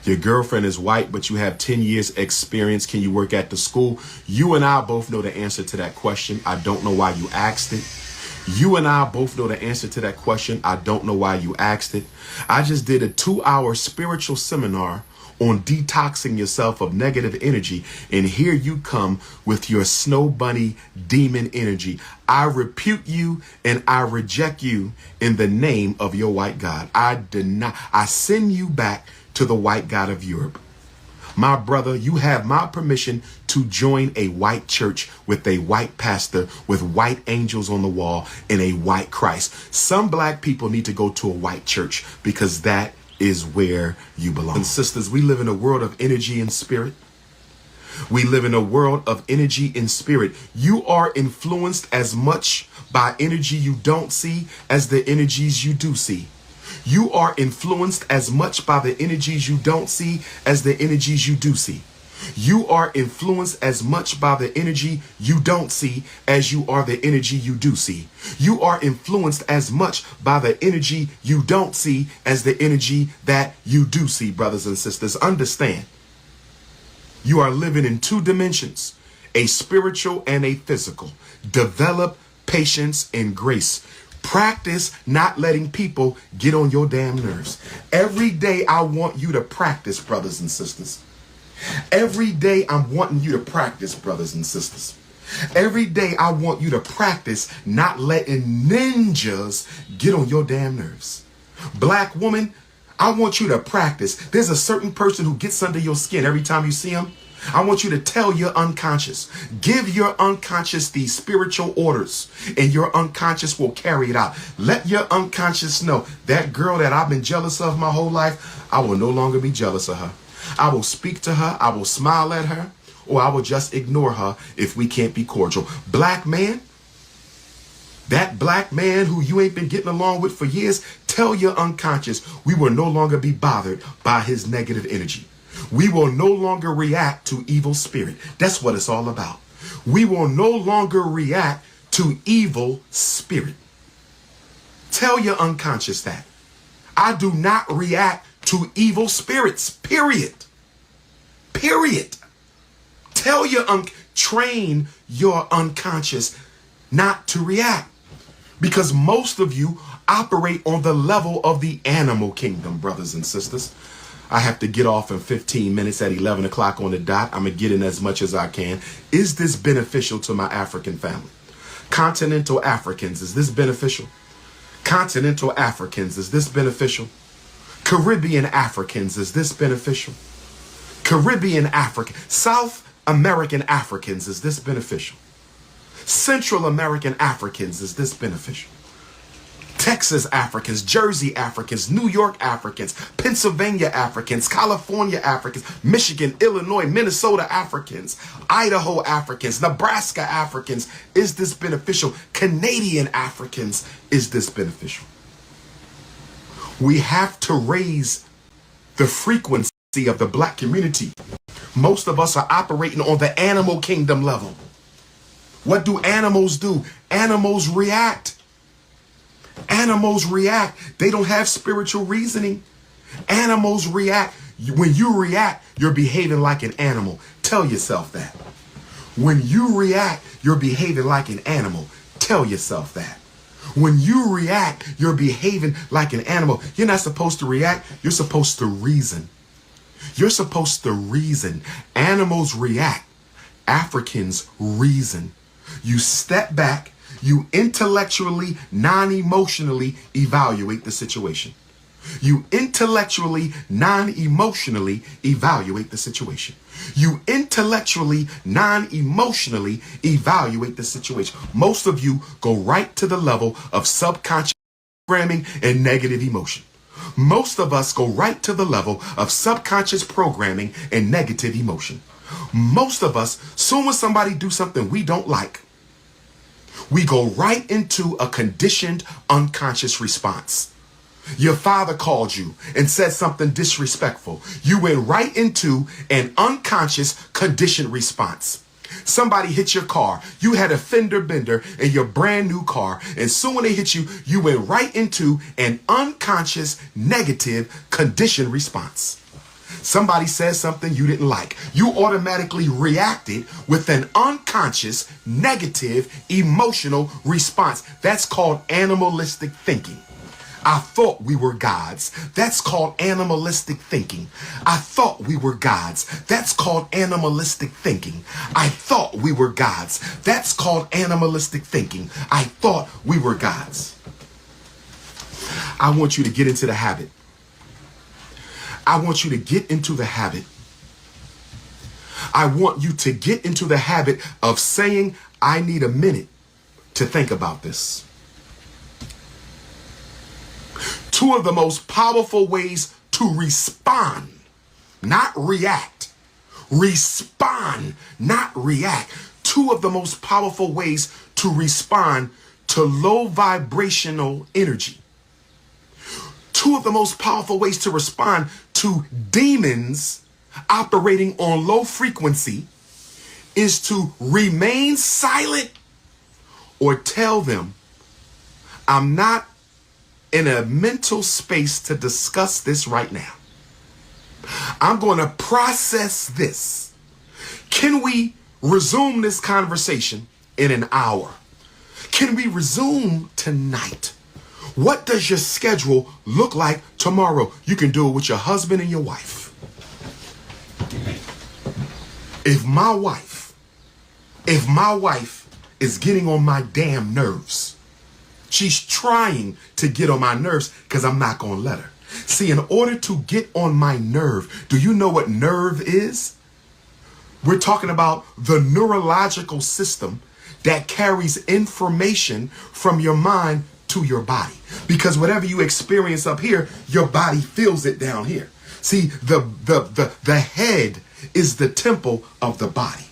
Your girlfriend is white, but you have 10 years experience. Can you work at the school? You and I both know the answer to that question. I don't know why you asked it. You and I both know the answer to that question. I don't know why you asked it. I just did a 2-hour spiritual seminar on detoxing yourself of negative energy. And here you come with your snow bunny demon energy. I repute you and I reject you in the name of your white God. I send you back to the white God of Europe. My brother, you have my permission to join a white church with a white pastor, with white angels on the wall, and a white Christ. Some black people need to go to a white church because that is where you belong. And sisters, we live in a world of energy and spirit. We live in a world of energy and spirit. You are influenced as much by energy you don't see as the energies you do see. You are influenced as much by the energies you don't see as the energies you do see. You are influenced as much by the energy you don't see as you are the energy you do see. You are influenced as much by the energy you don't see as the energy that you do see, brothers and sisters. Understand, you are living in 2 dimensions, a spiritual and a physical. Develop patience and grace. Practice not letting people get on your damn nerves. Every day I want you to practice, brothers and sisters. Every day I'm wanting you to practice, brothers and sisters. Every day I want you to practice not letting ninjas get on your damn nerves. Black woman, I want you to practice. There's a certain person who gets under your skin every time you see him. I want you to tell your unconscious, give your unconscious these spiritual orders, and your unconscious will carry it out. Let your unconscious know that girl that I've been jealous of my whole life, I will no longer be jealous of her. I will speak to her, I will smile at her, or I will just ignore her if we can't be cordial. Black man, that black man who you ain't been getting along with for years, tell your unconscious we will no longer be bothered by his negative energy. We will no longer react to evil spirit. That's what it's all about. We will no longer react to evil spirit. Tell your unconscious that. I do not react to evil spirits, period. Period. Tell your train your unconscious not to react. Because most of you operate on the level of the animal kingdom, brothers and sisters. I have to get off in 15 minutes at 11 o'clock on the dot. I'm going to get in as much as I can. Is this beneficial to my African family? Continental Africans, is this beneficial? Continental Africans, is this beneficial? Caribbean Africans, is this beneficial? Caribbean African, South American Africans, is this beneficial? Central American Africans, is this beneficial? Texas Africans, Jersey Africans, New York Africans, Pennsylvania Africans, California Africans, Michigan, Illinois, Minnesota Africans, Idaho Africans, Nebraska Africans, is this beneficial? Canadian Africans, is this beneficial? We have to raise the frequency of the black community. Most of us are operating on the animal kingdom level. What do animals do? Animals react. Animals react. They don't have spiritual reasoning. Animals react. When you react, you're behaving like an animal. Tell yourself that. When you react, you're behaving like an animal. Tell yourself that. When you react, you're behaving like an animal. You're not supposed to react. You're supposed to reason. You're supposed to reason. Animals react. Africans reason. You step back. You intellectually, non-emotionally evaluate the situation. You intellectually, non-emotionally evaluate the situation. You intellectually, non-emotionally evaluate the situation. Most of you go right to the level of subconscious programming and negative emotion. Most of us go right to the level of subconscious programming and negative emotion. Most of us, soon as somebody do something we don't like, we go right into a conditioned unconscious response. Your father called you and said something disrespectful. You went right into an unconscious conditioned response. Somebody hit your car. You had a fender bender in your brand new car. And soon when they hit you, you went right into an unconscious negative conditioned response. Somebody says something you didn't like. You automatically reacted with an unconscious, negative, emotional response. That's called animalistic thinking. I thought we were gods. That's called animalistic thinking. I thought we were gods. That's called animalistic thinking. I thought we were gods. That's called animalistic thinking. I thought we were gods. I want you to get into the habit. I want you to get into the habit. I want you to get into the habit of saying, I need a minute to think about this. Two of the most powerful ways to respond, not react. Respond, not react. Two of the most powerful ways to respond to low vibrational energy. Two of the most powerful ways to respond to demons operating on low frequency is to remain silent or tell them, I'm not in a mental space to discuss this right now. I'm going to process this. Can we resume this conversation in an hour? Can we resume tonight? What does your schedule look like tomorrow? You can do it with your husband and your wife. If my wife is getting on my damn nerves, she's trying to get on my nerves because I'm not going to let her. See, in order to get on my nerve, do you know what nerve is? We're talking about the neurological system that carries information from your mind to your body. Because whatever you experience up here, your body feels it down here. See, the head is the temple of the body.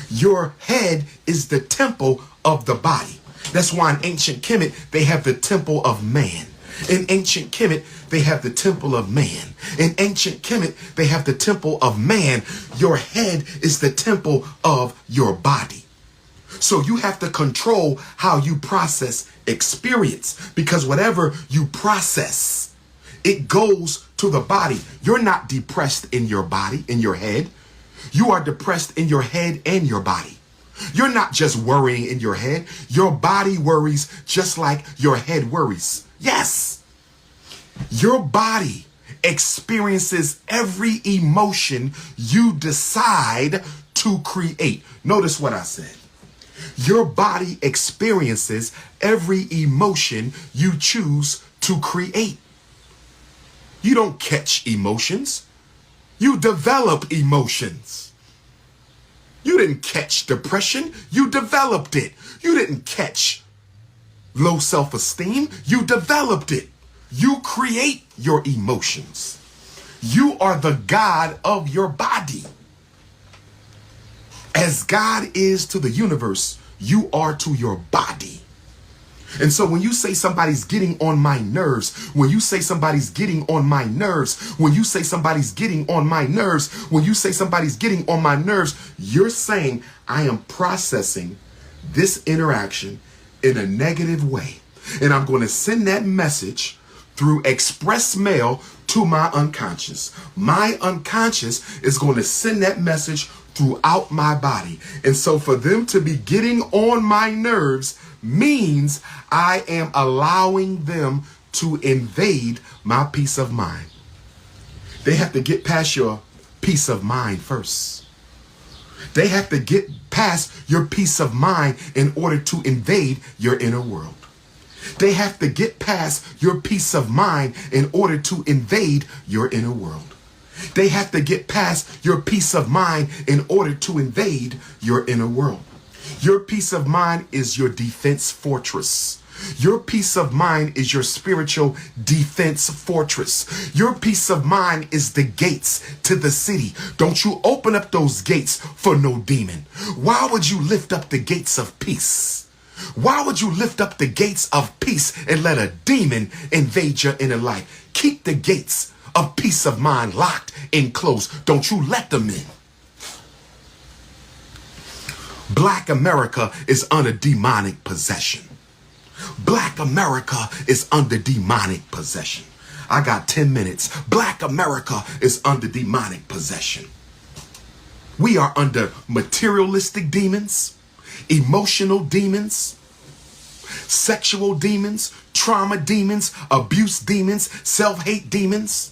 Your head is the temple of the body. That's why in ancient Kemet, they have the temple of man. In ancient Kemet, they have the temple of man. In ancient Kemet, they have the temple of man. Your head is the temple of your body. So you have to control how you process experience, because whatever you process, it goes to the body. You're not depressed in your body, in your head. You are depressed in your head and your body. You're not just worrying in your head. Your body worries just like your head worries. Yes. Your body experiences every emotion you decide to create. Notice what I said. Your body experiences every emotion you choose to create. You don't catch emotions. You develop emotions. You didn't catch depression. You developed it. You didn't catch low self-esteem. You developed it. You create your emotions. You are the God of your body. As God is to the universe, you are to your body. And so when you say somebody's getting on my nerves, when you say somebody's getting on my nerves, when you say somebody's getting on my nerves, when you say somebody's getting on my nerves, you're saying I am processing this interaction in a negative way. And I'm going to send that message through express mail to my unconscious. My unconscious is going to send that message throughout my body. And so for them to be getting on my nerves means I am allowing them to invade my peace of mind. They have to get past your peace of mind first. They have to get past your peace of mind in order to invade your inner world. They have to get past your peace of mind in order to invade your inner world. They have to get past your peace of mind in order to invade your inner world. Your peace of mind is your defense fortress. Your peace of mind is your spiritual defense fortress. Your peace of mind is the gates to the city. Don't you open up those gates for no demon. Why would you lift up the gates of peace? Why would you lift up the gates of peace and let a demon invade your inner life? Keep the gates of peace of mind locked and closed. Don't you let them in. Black America is under demonic possession. Black America is under demonic possession. I got 10 minutes. Black America is under demonic possession. We are under materialistic demons, emotional demons, sexual demons, trauma demons, abuse demons, self-hate demons.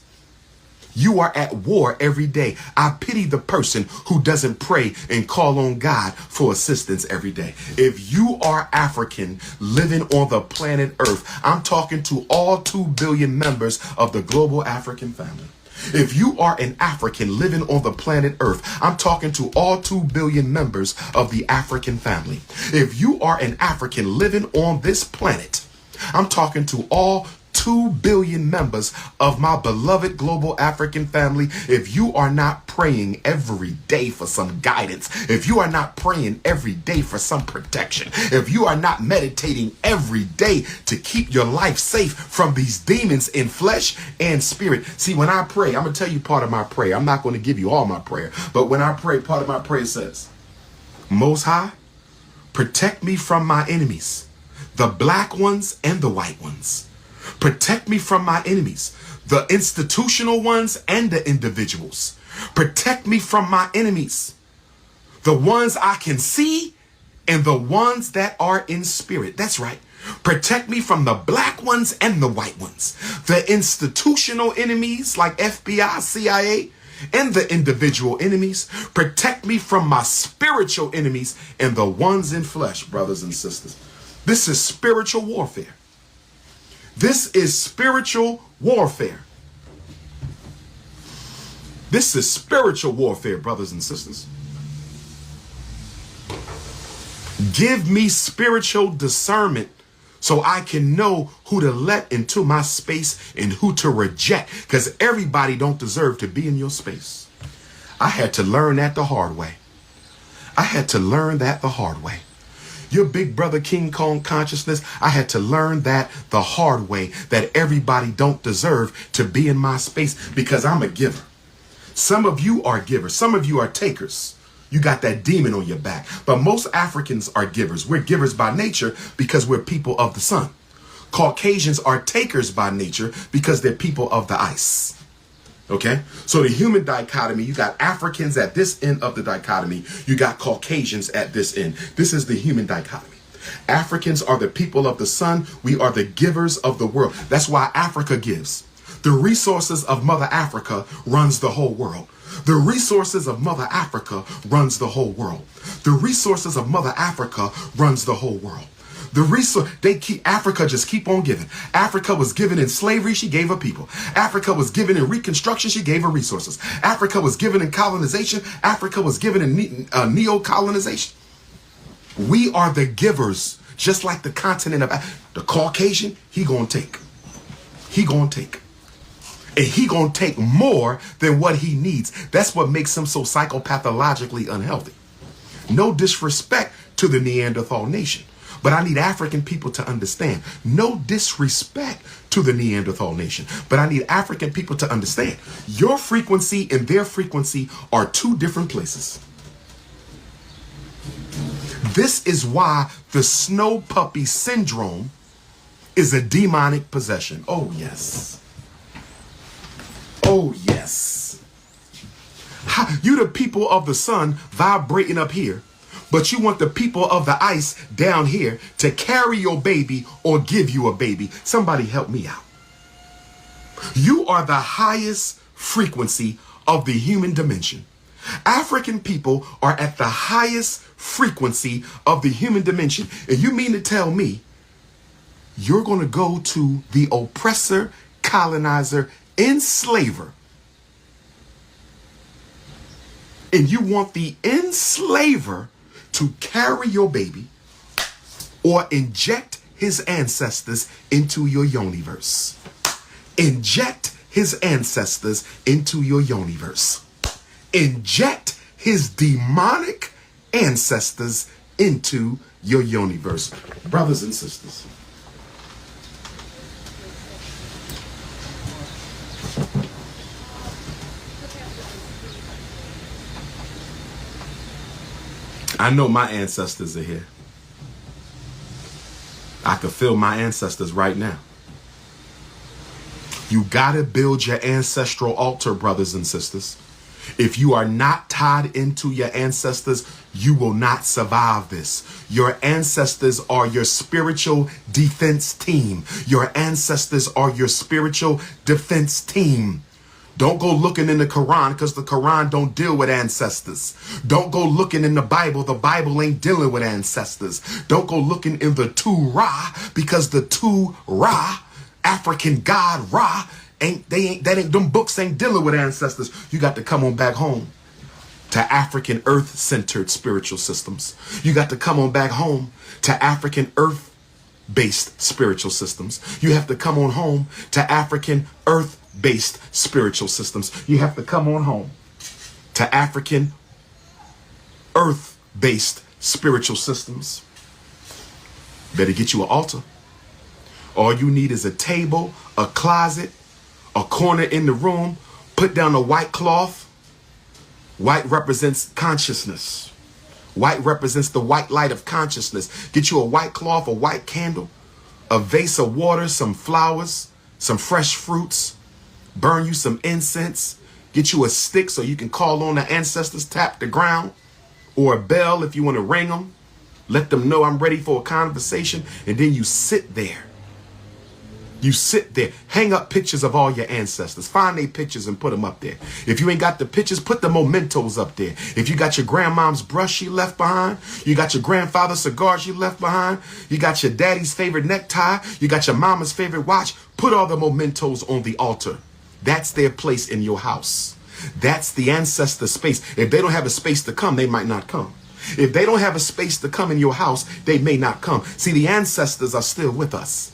You are at war every day. I pity the person who doesn't pray and call on God for assistance every day. If you are African living on the planet Earth, I'm talking to all 2 billion members of the global African family. If you are an African living on the planet Earth, I'm talking to all 2 billion members of the African family. If you are an African living on this planet, I'm talking to all 2 billion members of my beloved global African family. If you are not praying every day for some guidance, if you are not praying every day for some protection, if you are not meditating every day to keep your life safe from these demons in flesh and spirit. See, when I pray, I'm going to tell you part of my prayer. I'm not going to give you all my prayer, but when I pray, part of my prayer says, Most High, protect me from my enemies, the black ones and the white ones. Protect me from my enemies, the institutional ones and the individuals. Protect me from my enemies, the ones I can see and the ones that are in spirit. That's right. Protect me from the black ones and the white ones, the institutional enemies like FBI, CIA, and the individual enemies. Protect me from my spiritual enemies and the ones in flesh, brothers and sisters. This is spiritual warfare. This is spiritual warfare. This is spiritual warfare, brothers and sisters. Give me spiritual discernment so I can know who to let into my space and who to reject, because everybody don't deserve to be in your space. I had to learn that the hard way. I had to learn that the hard way. Your big brother King Kong consciousness, I had to learn that the hard way, that everybody don't deserve to be in my space because I'm a giver. Some of you are givers. Some of you are takers. You got that demon on your back. But most Africans are givers. We're givers by nature because we're people of the sun. Caucasians are takers by nature because they're people of the ice. Okay, so the human dichotomy, you got Africans at this end of the dichotomy. You got Caucasians at this end. This is the human dichotomy. Africans are the people of the sun. We are the givers of the world. That's why Africa gives. The resources of Mother Africa runs the whole world. The resources of Mother Africa runs the whole world. The resources of Mother Africa runs the whole world. The resource, Africa just keep on giving. Africa was given in slavery, she gave her people. Africa was given in Reconstruction, she gave her resources. Africa was given in colonization, Africa was given in neo-colonization. We are the givers, just like the continent of the Caucasian, he gonna take. He gonna take. And he gonna take more than what he needs. That's what makes him so psychopathologically unhealthy. No disrespect to the Neanderthal nation. But I need African people to understand, no disrespect to the Neanderthal nation, but I need African people to understand your frequency and their frequency are 2 different places. This is why the snow puppy syndrome is a demonic possession. Oh, yes. Oh, yes. You the people of the sun vibrating up here, but you want the people of the ice down here to carry your baby or give you a baby. Somebody help me out. You are the highest frequency of the human dimension. African people are at the highest frequency of the human dimension. And you mean to tell me you're going to go to the oppressor, colonizer, enslaver, and you want the enslaver to carry your baby or inject his ancestors into your yoniverse. Inject his ancestors into your yoniverse. Inject his demonic ancestors into your yoniverse. Brothers and sisters, I know my ancestors are here. I can feel my ancestors right now. You got to build your ancestral altar, brothers and sisters. If you are not tied into your ancestors, you will not survive this. Your ancestors are your spiritual defense team. Your ancestors are your spiritual defense team. Don't go looking in the Quran, because the Quran don't deal with ancestors. Don't go looking in the Bible. The Bible ain't dealing with ancestors. Don't go looking in the Torah, because the Torah, African God Ra, them books ain't dealing with ancestors. You got to come on back home to African earth-centered spiritual systems. You got to come on back home to African earth-based spiritual systems. You have to come on home to African earth-based spiritual systems. You have to come on home to African earth-based spiritual systems. Better get you an altar. All you need is a table, a closet, a corner in the room. Put down a white cloth. White represents consciousness. White represents the white light of consciousness. Get you a white cloth, a white candle, a vase of water, some flowers, some fresh fruits. Burn you some incense. Get you a stick so you can call on the ancestors, tap the ground, or a bell if you want to ring them. Let them know I'm ready for a conversation. And then you sit there. You sit there, hang up pictures of all your ancestors. Find their pictures and put them up there. If you ain't got the pictures, put the mementos up there. If you got your grandmom's brush she left behind, you got your grandfather's cigar she left behind, you got your daddy's favorite necktie, you got your mama's favorite watch, put all the mementos on the altar. That's their place in your house. That's the ancestor space. If they don't have a space to come, they might not come. If they don't have a space to come in your house, they may not come. See, the ancestors are still with us.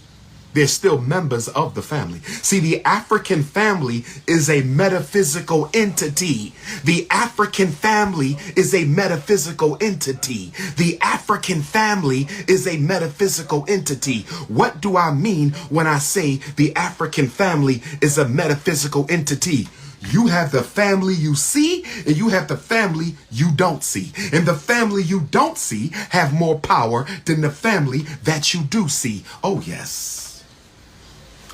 They're still members of the family. See, the African family is a metaphysical entity. The African family is a metaphysical entity. The African family is a metaphysical entity. What do I mean when I say the African family is a metaphysical entity? You have the family you see, and you have the family you don't see. And the family you don't see have more power than the family that you do see. Oh, yes.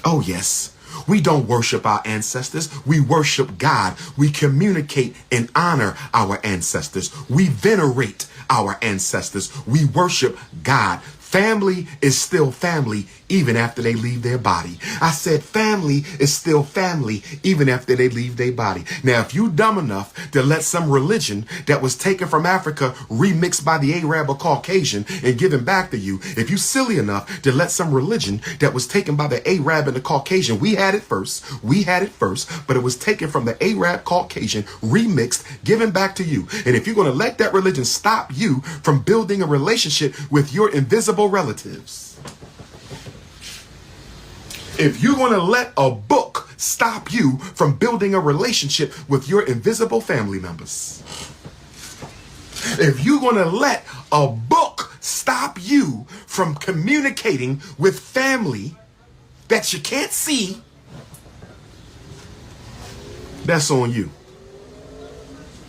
Oh, yes. We don't worship our ancestors. We worship God. We communicate and honor our ancestors. We venerate our ancestors. We worship God. Family is still family even after they leave their body. I said family is still family even after they leave their body. Now, if you dumb enough to let some religion that was taken from Africa, remixed by the Arab or Caucasian and given back to you, if you silly enough to let some religion that was taken by the Arab and the Caucasian, we had it first, but it was taken from the Arab Caucasian, remixed, given back to you. And if you're going to let that religion stop you from building a relationship with your invisible relatives, if you're going to let a book stop you from building a relationship with your invisible family members, if you're going to let a book stop you from communicating with family that you can't see, that's on you.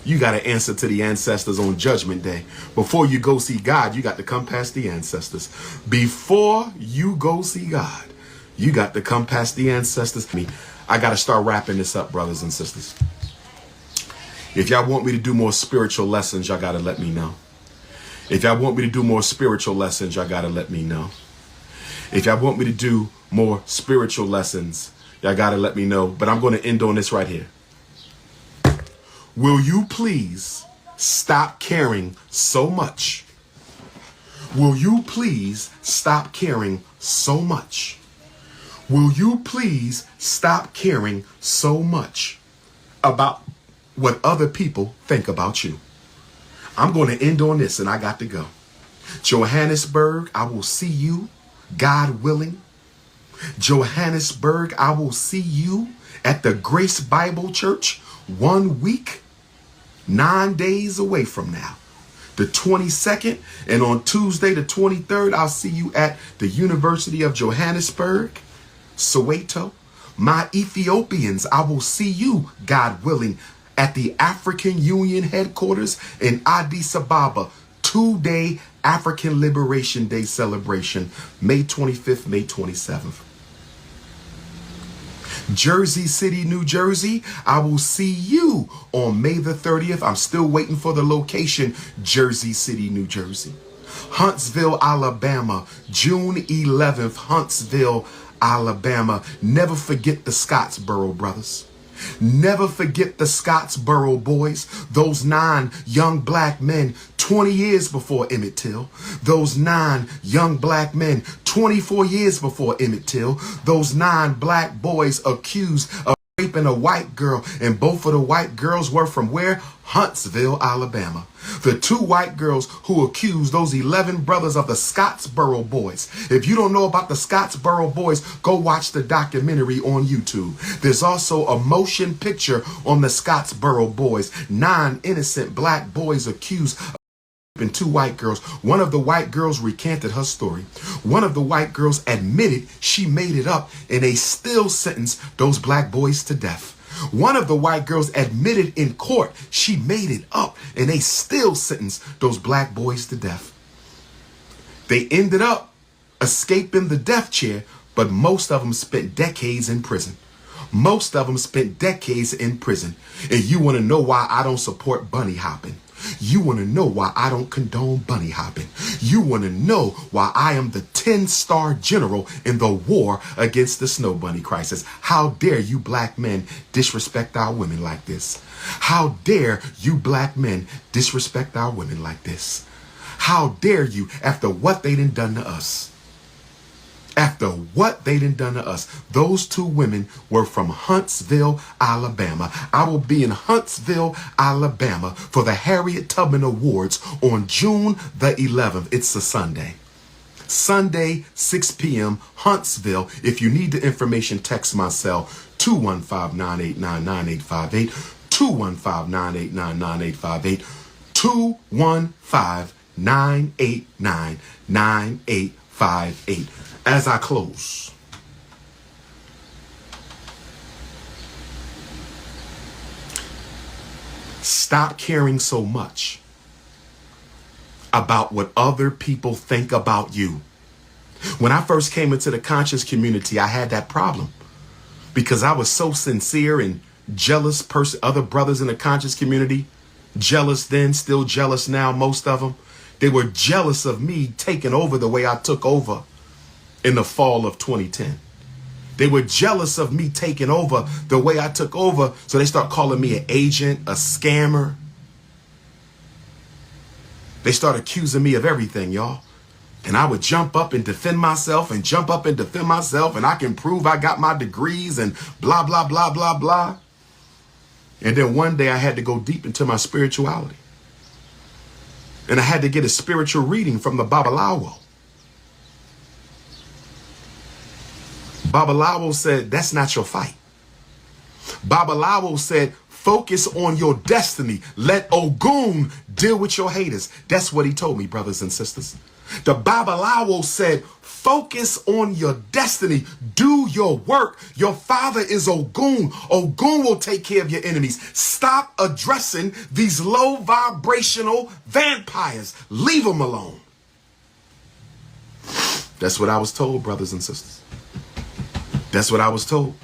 You got to answer to the ancestors on Judgment Day. Before you go see God, you got to come past the ancestors. Before you go see God, you got to come past the ancestors. I got to start wrapping this up, brothers and sisters. If y'all want me to do more spiritual lessons, y'all got to let me know. If y'all want me to do more spiritual lessons, y'all got to let me know. If y'all want me to do more spiritual lessons, y'all got to let me know. But I'm going to end on this right here. Will you please stop caring so much? Will you please stop caring so much? Will you please stop caring so much about what other people think about you? I'm going to end on this and I got to go. Johannesburg, I will see you, God willing. Johannesburg, I will see you at the Grace Bible Church 1 week, 9 days away from now, the 22nd, and on Tuesday, the 23rd, I'll see you at the University of Johannesburg, Soweto. My Ethiopians, I will see you, God willing, at the African Union headquarters in Addis Ababa, 2-day African Liberation Day celebration, May 25th, May 27th. Jersey City, New Jersey, I will see you on May the 30th. I'm still waiting for the location, Jersey City, New Jersey. Huntsville, Alabama, June 11th, Huntsville, Alabama. Never forget the Scottsboro brothers. Never forget the Scottsboro boys, those 9 young black men 20 years before Emmett Till, those 9 young black men 24 years before Emmett Till, those 9 black boys accused of raping a white girl, and both of the white girls were from where? Huntsville, Alabama. The 2 white girls who accused those 11 brothers of the Scottsboro boys. If you don't know about the Scottsboro boys, go watch the documentary on YouTube. There's also a motion picture on the Scottsboro boys. 9 innocent black boys accused of raping 2 white girls. One of the white girls recanted her story. One of the white girls admitted she made it up, and they still sentenced those black boys to death. One of the white girls admitted in court she made it up, and they still sentenced those black boys to death. They ended up escaping the death chair, but most of them spent decades in prison. Most of them spent decades in prison. And you want to know why I don't support bunny hopping? You want to know why I don't condone bunny hopping? You want to know why I am the 10-star general in the war against the snow bunny crisis? How dare you black men disrespect our women like this? How dare you black men disrespect our women like this? How dare you after what they done to us? After what they done to us. Those 2 women were from Huntsville, Alabama. I will be in Huntsville, Alabama for the Harriet Tubman Awards on June the 11th. It's a Sunday. Sunday, 6 p.m., Huntsville. If you need the information, text my cell, 215-989-9858, 215-989-9858, 215-989-9858. As I close, stop caring so much about what other people think about you. When I first came into the conscious community, I had that problem because I was so sincere and jealous person. Other brothers in the conscious community, jealous then, still jealous now, most of them. They were jealous of me taking over the way I took over in the fall of 2010. They were jealous of me taking over the way I took over, so they start calling me an agent, a scammer. They start accusing me of everything, y'all. And I would jump up and defend myself and jump up and defend myself, and I can prove I got my degrees and blah, blah, blah, blah, blah. And then one day I had to go deep into my spirituality. And I had to get a spiritual reading from the Babalawo. Babalawo said, that's not your fight. Babalawo said, focus on your destiny. Let Ogun deal with your haters. That's what he told me, brothers and sisters. The Babalawo said, focus on your destiny. Do your work. Your father is Ogun. Ogun will take care of your enemies. Stop addressing these low vibrational vampires. Leave them alone. That's what I was told, brothers and sisters. That's what I was told.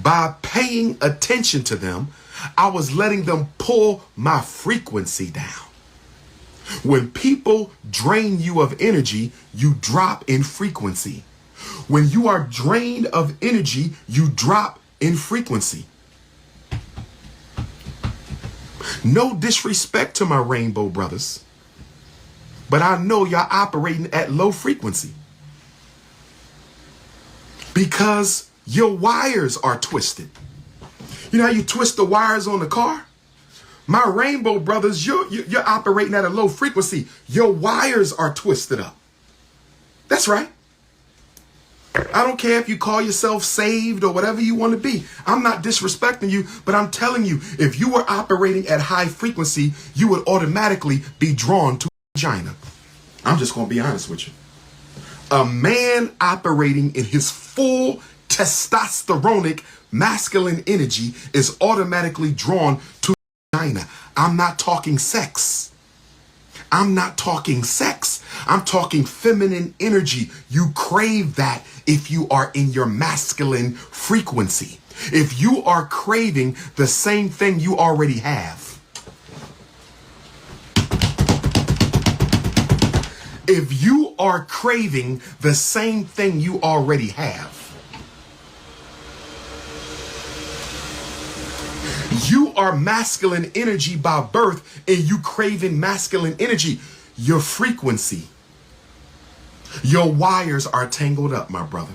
By paying attention to them, I was letting them pull my frequency down. When people drain you of energy, you drop in frequency. When you are drained of energy, you drop in frequency. No disrespect to my rainbow brothers, but I know y'all operating at low frequency. Because your wires are twisted. You know how you twist the wires on the car? My rainbow brothers, you're operating at a low frequency. Your wires are twisted up. That's right. I don't care if you call yourself saved or whatever you want to be. I'm not disrespecting you, but I'm telling you, if you were operating at high frequency, you would automatically be drawn to vagina. I'm just going to be honest with you. A man operating in his full testosteronic masculine energy is automatically drawn to vagina. I'm not talking sex. I'm not talking sex. I'm talking feminine energy. You crave that if you are in your masculine frequency. If you are craving the same thing you already have. If you are craving the same thing you already have. You are masculine energy by birth and you craving masculine energy. Your frequency, your wires are tangled up, my brother.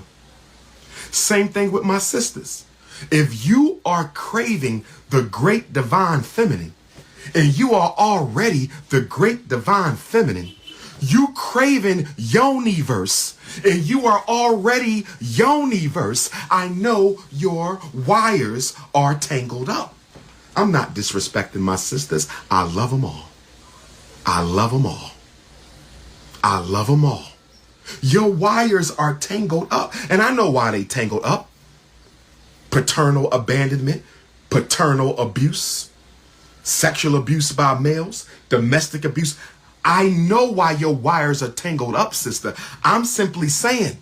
Same thing with my sisters. If you are craving the great divine feminine and you are already the great divine feminine, you craving yoniverse and you are already yoniverse, I know your wires are tangled up. I'm not disrespecting my sisters. I love them all. I love them all. I love them all. Your wires are tangled up. And I know why they tangled up. Paternal abandonment, paternal abuse, sexual abuse by males, domestic abuse. I know why your wires are tangled up, sister. I'm simply saying,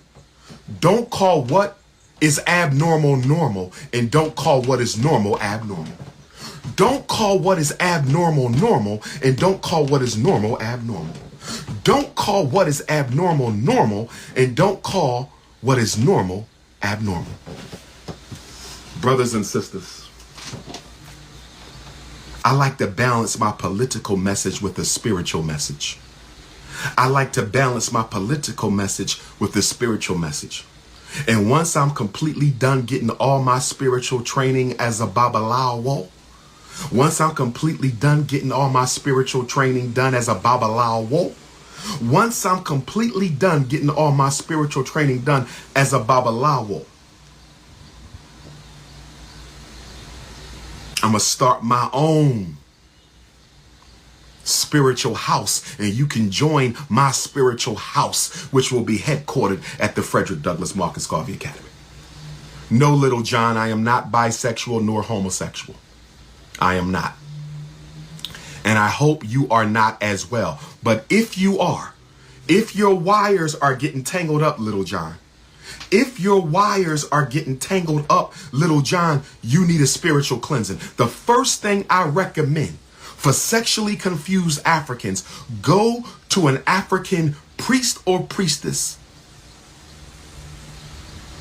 don't call what is abnormal normal and don't call what is normal abnormal. Don't call what is abnormal normal and don't call what is normal abnormal. Don't call what is abnormal normal and don't call what is normal abnormal. Brothers and sisters, I like to balance my political message with a spiritual message. I like to balance my political message with the spiritual message. And once I'm completely done getting all my spiritual training as a Babalawo, once I'm completely done getting all my spiritual training done as a Babalawo, once I'm completely done getting all my spiritual training done as a Babalawo, I'm going to start my own spiritual house, and you can join my spiritual house, which will be headquartered at the Frederick Douglass Marcus Garvey Academy. No, little John, I am not bisexual nor homosexual. I am not. And I hope you are not as well. But if you are, if your wires are getting tangled up, little John, if your wires are getting tangled up, little John, you need a spiritual cleansing. The first thing I recommend for sexually confused Africans, go to an African priest or priestess.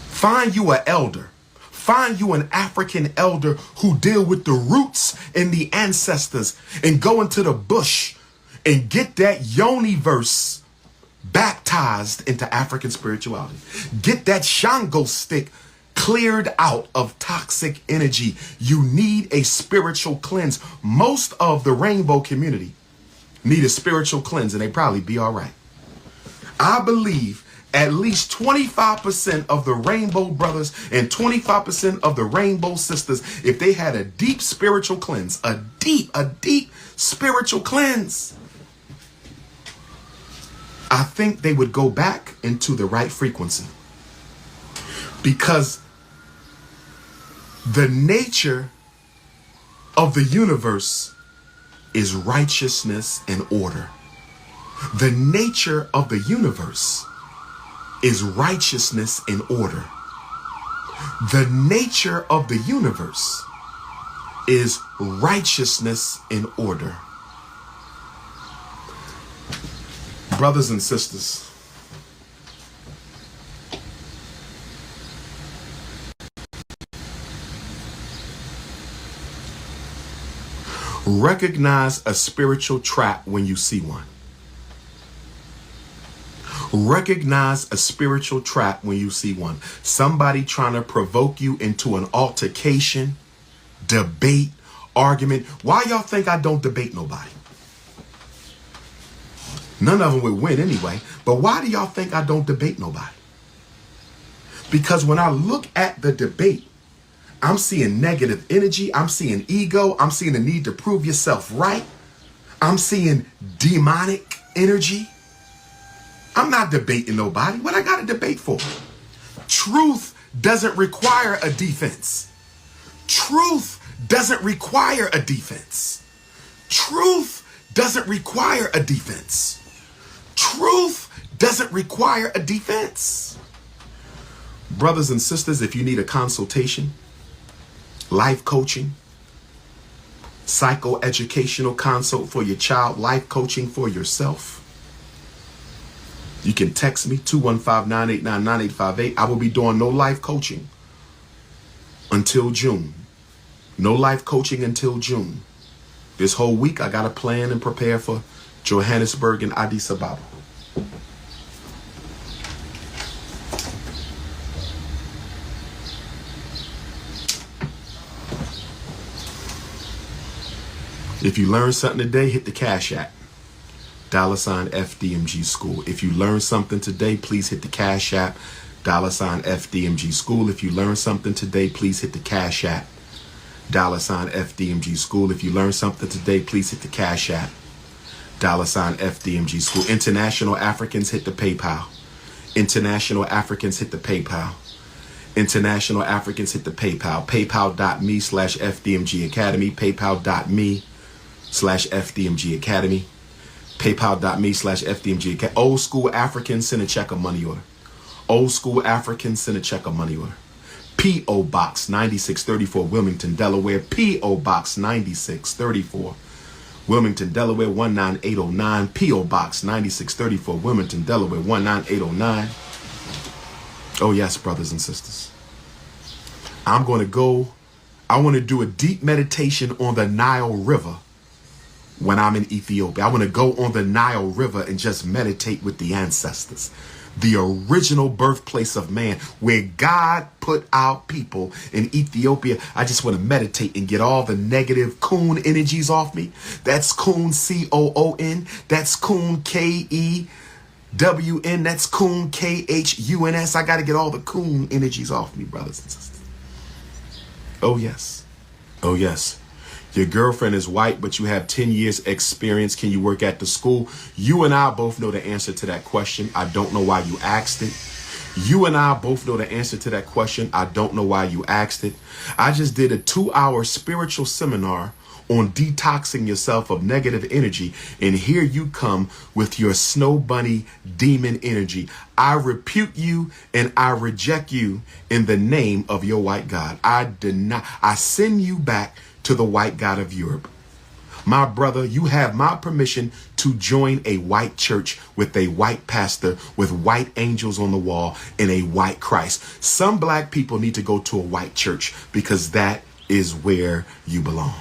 Find you an elder. Find you an African elder who deal with the roots and the ancestors, and go into the bush and get that yoniverse baptized into African spirituality. Get that Shango stick cleared out of toxic energy. You need a spiritual cleanse. Most of the rainbow community need a spiritual cleanse, and they probably be all right. I believe at least 25% of the rainbow brothers and 25% of the rainbow sisters, if they had a deep spiritual cleanse, a deep spiritual cleanse, I think they would go back into the right frequency. Because the nature of the universe is righteousness and order. The nature of the universe is righteousness and order. The nature of the universe is righteousness and order. Brothers and sisters, recognize a spiritual trap when you see one. Recognize a spiritual trap when you see one. Somebody trying to provoke you into an altercation, debate, argument. Why y'all think I don't debate nobody? None of them would win anyway. But why do y'all think I don't debate nobody? Because when I look at the debate, I'm seeing negative energy. I'm seeing ego. I'm seeing the need to prove yourself right. I'm seeing demonic energy. I'm not debating nobody. What I got to debate for? Truth doesn't require a defense. Truth doesn't require a defense. Truth doesn't require a defense. Truth doesn't require a defense. Brothers and sisters, if you need a consultation, life coaching, psychoeducational consult for your child, life coaching for yourself, you can text me 215-989-9858. I will be doing no life coaching until June. No life coaching until June. This whole week I got to plan and prepare for Johannesburg and Addis Ababa. If you learn something today, hit the Cash App. $FDMG School. If you learn something today, please hit the Cash App. $FDMG School. If you learn something today, please hit the Cash App. $FDMG School. If you learn something today, please hit the Cash App. $FDMG School. International Africans, hit the PayPal. International Africans, hit the PayPal. International Africans, hit the PayPal. PayPal.me/FDMG Academy. PayPal.me/FDMG Academy. PayPal.me/FDMG Academy. Old school Africans, send a check or money order. Old school Africans, send a check or money order. P.O. Box 9634, Wilmington, Delaware. P.O. Box 9634, Wilmington, Delaware 19809. P.O. Box 9634, Wilmington, Delaware 19809. Oh yes, brothers and sisters. I want to do a deep meditation on the Nile River when I'm in Ethiopia. I want to go on the Nile River and just meditate with the ancestors. The original birthplace of man, where God put our people in Ethiopia. I just want to meditate and get all the negative coon energies off me. That's coon, C-O-O-N. That's coon, K-E-W-N. That's coon, K-H-U-N-S. I got to get all the coon energies off me, brothers and sisters. Oh, yes. Oh, yes. Your girlfriend is white, but you have 10 years experience. Can you work at the school? You and I both know the answer to that question. I don't know why you asked it. You and I both know the answer to that question. I don't know why you asked it. I just did a 2-hour spiritual seminar on detoxing yourself of negative energy. And here you come with your snow bunny demon energy. I repute you and I reject you in the name of your white God. I send you back to the white God of Europe. My brother, you have my permission to join a white church with a white pastor, with white angels on the wall, and a white Christ. Some black people need to go to a white church because that is where you belong.